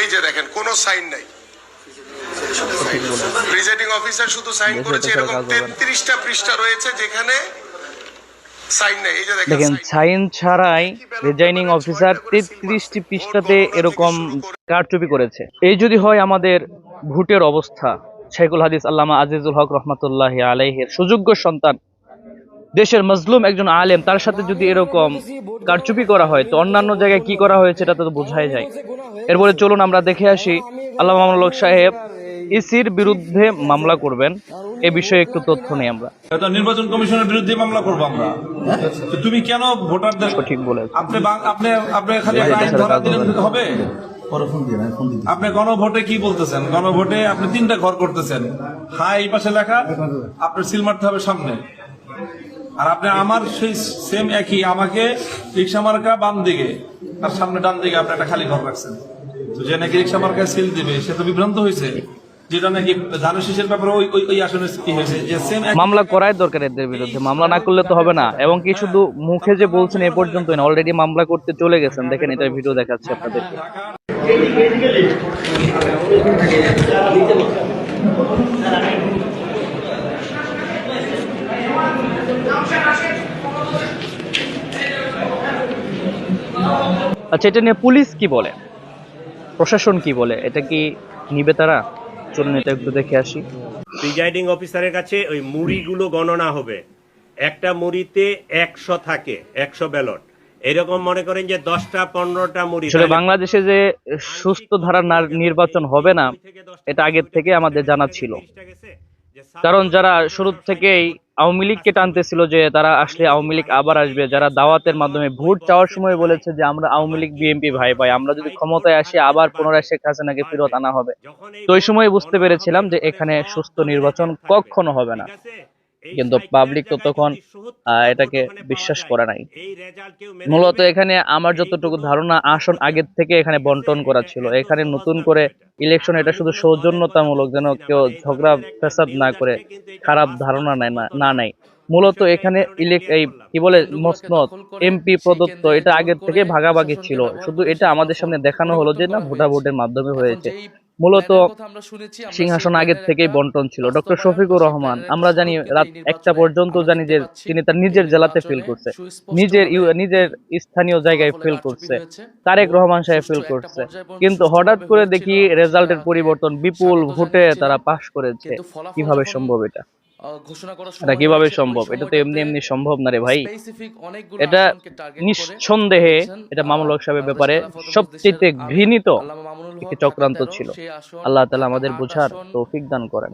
এই যে দেখেন কোনো সাইন নাই, প্রিজাইডিং অফিসার শুধু সাইন করেছে। এরকম 33টা পৃষ্ঠা রয়েছে যেখানে সাইন নাই। এই যে দেখেন সাইন ছাড়াই প্রিজাইডিং অফিসার 33টি পৃষ্ঠাতে এরকম কারচুপি করেছে। এই যদি হয় আমাদের ভোটের অবস্থা, শাইখুল হাদিস আল্লামা আজিজুল হক রহমাতুল্লাহি আলাইহির সুযোগ্য সন্তান, দেশের মজলুম একজন আলেম, তার সাথে যদি এরকম কারচুপি করা হয় তো অন্যান্য জায়গায় কি করা হয়েছে এটা তো বোঝাই যায়। এরপরে চলুন আমরা দেখে আসি আল্লামা মামুনুল হক সাহেব ইসির বিরুদ্ধে মামলা করবেন, এ বিষয়ে একটু তথ্য নেই আমরা। নির্বাচন কমিশনের বিরুদ্ধে মামলা করবো আমরা। তুমি কেন ভোটারদের সঠিক বলেছেন। আপনি খালি আইন ধরা দিলেন হবে? আপনি গণভোটে কি বলতেছেন? গণভোটে আপনি 3টা ঘর করতেছেন, হাই এই পাশে লেখা, আপনার সিল মারতে হবে সামনে। আর আপনি আমার সেই সেম একই, আমাকে রিক্সা মার্কা বাম দিকে আর সামনে ডান দিকে আপনি একটা খালি ঘর রাখছেন। তো যে নাকি রিক্সা মার্কায় সিল দিবে সে তো বিভ্রান্ত হয়েছে, যেটা নাকি ধানের শীষের ব্যাপারে ওই আসনে কি হয়েছে যে সেম মামলা করাই দরকার এদের বিরুদ্ধে, মামলা না করলে তো হবে না। এবং কি শুধু মুখে যে বলছেন এ পর্যন্ত না, অলরেডি মামলা করতে চলে গেছেন। দেখেন এটা ভিডিও দেখাচ্ছি আপনাদেরকে। আচ্ছা, এটা নিয়ে পুলিশ কি বলে, প্রশাসন কি বলে, এটা কি নিবে তারা? চলুন এটা একটু দেখে আসি। প্রিজাইডিং অফিসারের কাছে ওই মুড়িগুলো গণনা হবে, একটা মুড়িতে 100 থাকে, 100 ব্যালট। এরকম মনে করেন যে 10টা 15টা মুড়ি। আসলে বাংলাদেশে যে সুস্থ ধারার নির্বাচন হবে না, এটা আগের থেকে আমাদের জানা ছিল। কারণ যারা শুরু থেকেই আওয়ামী লীগকে টানতেছিল যে তারা আসলে আওয়ামী লীগ আবার আসবে, যারা দাওয়াতের মাধ্যমে ভোট চাওয়ার সময় বলেছে যে আমরা আওয়ামী লীগ বিএনপি ভাই ভাই, আমরা যদি ক্ষমতায় আসি আবার পুনরায় শেখ হাসিনাকে ফেরত আনা হবে, তো ওই সময় বুঝতে পেরেছিলাম যে এখানে সুস্থ নির্বাচন কখনো হবে না। কিন্তু পাবলিক তো তখন এটাকে বিশ্বাস করে নাই। মূলত এখানে আমার যতটুকু ধারণা, আসন আগের থেকে এখানে বন্টন করা ছিল। এখানে নতুন করে ইলেকশন, এটা শুধু সৌজন্যতামূলক, যেন কেউ ঝগড়া ফেসাদ না করে, খারাপ ধারণা না নেয়। মূলত এখানে এই কি বলে মসনদ এমপি প্রদত্ত, এটা আগের থেকে ভাগাভাগি ছিল। শুধু এটা আমাদের সামনে দেখানো হলো যে না, ভোটাভোটের মাধ্যমে হয়েছে। মূলত সিংহাসন আগের থেকেই বন্টন ছিল। ডক্টর শফিকুর রহমান আমরা জানি রাত 1টা পর্যন্ত জানি যে তিনি তার নিজের জেলাতে ফিল করছে, নিজের স্থানীয় জায়গায় ফিল করছে, তারেক রহমান সাহেব ফিল করছে। কিন্তু হঠাৎ করে দেখি রেজাল্টের পরিবর্তন, বিপুল ভোটে তারা পাশ করেছে। কিভাবে সম্ভব এটা? এটা কিভাবে সম্ভব? এটা তো এমনি এমনি সম্ভব না রে ভাই। এটা নিঃসন্দেহে এটা মামুনুল হক সাহেবের ব্যাপারে সবচেয়ে ঘৃণিত একটি চক্রান্ত ছিল। আল্লাহ তাআলা আমাদের বোঝার তৌফিক দান করেন।